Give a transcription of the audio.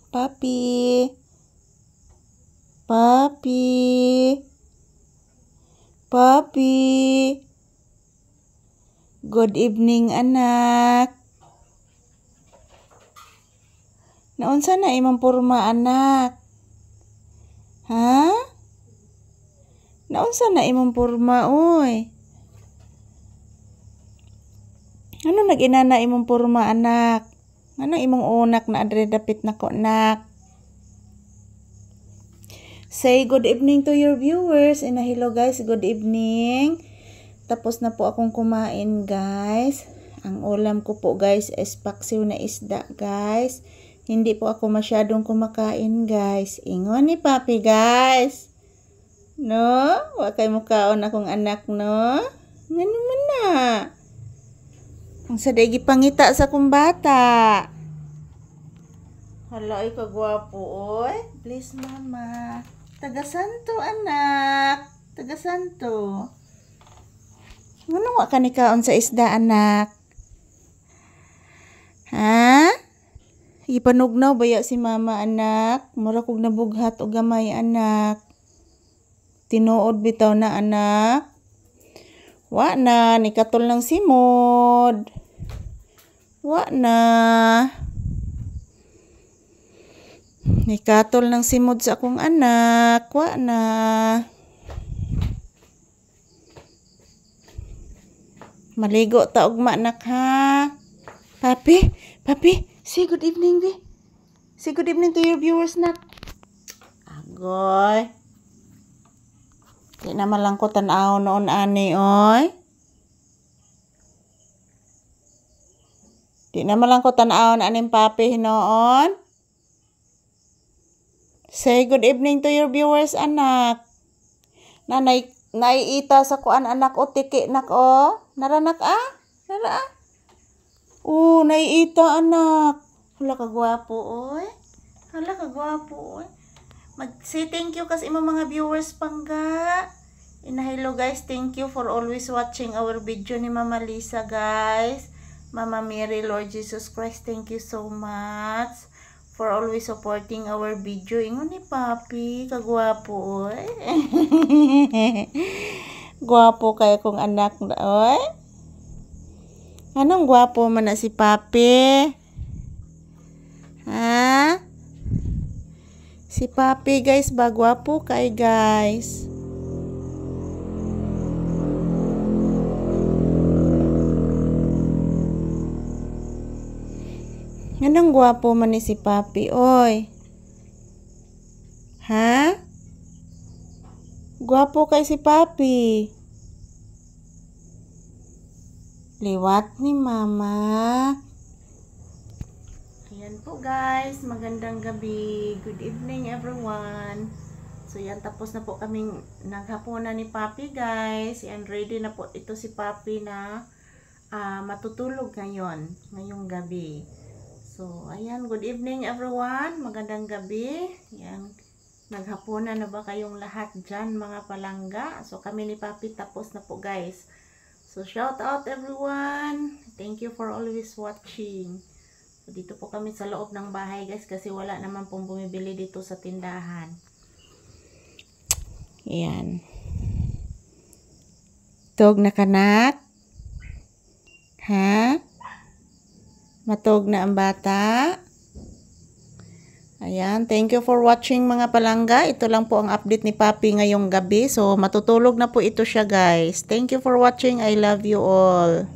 Papi. Papi. Papi. Good evening, anak. Naunsa na imong porma, anak? Ha? Naunsa na imong porma, oy? Ano nag-inana imong porma, anak? Ano imong unak na adre dapit nako, nak? Say good evening to your viewers. And hello guys, good evening. Tapos na po akong kumain, guys. Ang ulam ko po, guys, is paksiw na isda, guys. Hindi po ako masyadong kumakain, guys. Ingon ni Papi, guys. No? Wa kay mukaon akong anak, no? Ngano man na? Ang sadigi pangita sa kong bata. Hala, ay kagwapo, oy. Please, mama. Taga-santo, anak. Taga-santo. Ngano wa ka ni kaon sa isda, anak? Ha? Ipanugnaw baya si mama, anak? Mura kog nabughat o gamay, anak. Tinuod bitaw na, anak. Wa na, nikatol ng simod. Wa na. Nikatol ng simod sa akong anak. Wa na. Maligo ta ugma, anak, ha? Papi, Papi, say good evening, be. Say good evening to your viewers, nak. Agoy. Di naman lang ko tanaw noon, ani, oy. Di naman lang ko tanaw na aning Papi noon. Say good evening to your viewers, anak. Naiita sa kuan, anak, o tiki, nak, o. Naranak, Nara, naiita, anak. Hala ka gwapo, oy. Hala ka gwapo, oy. Mag-say thank you kasi imong mga viewers pangga. Hello guys, thank you for always watching our video ni Mama Lisa, guys. Mama Mary, Lord Jesus Christ, thank you so much for always supporting our video. Ingon ni Papi, kagwapo, oy. Gwapo kaya kong anak, oy. Anong gwapo man na si Papi? Ha? Si Papi, guys, ba gwapo kay, guys. Anong gwapo man ni si Papi, oy? Ha? Gwapo kay si Papi. Liwat ni Mama. Ayan po, guys, magandang gabi. Good evening, everyone. So yan, tapos na po kaming naghapunan ni Papi, guys. Yan, ready na po ito si Papi na matutulog ngayong gabi. So ayan, good evening, everyone. Magandang gabi. Yan, naghapunan na ba kayong lahat dyan, mga palangga? So kami ni Papi tapos na po, guys. So shout out, everyone. Thank you for always watching. So, dito po kami sa loob ng bahay, guys, kasi wala naman pong bumibili dito sa tindahan. Ayan. Tog na kanak? Ha? Matog na ang bata? Ayan. Thank you for watching, mga palangga. Ito lang po ang update ni Papi ngayong gabi. So matutulog na po ito siya, guys. Thank you for watching. I love you all.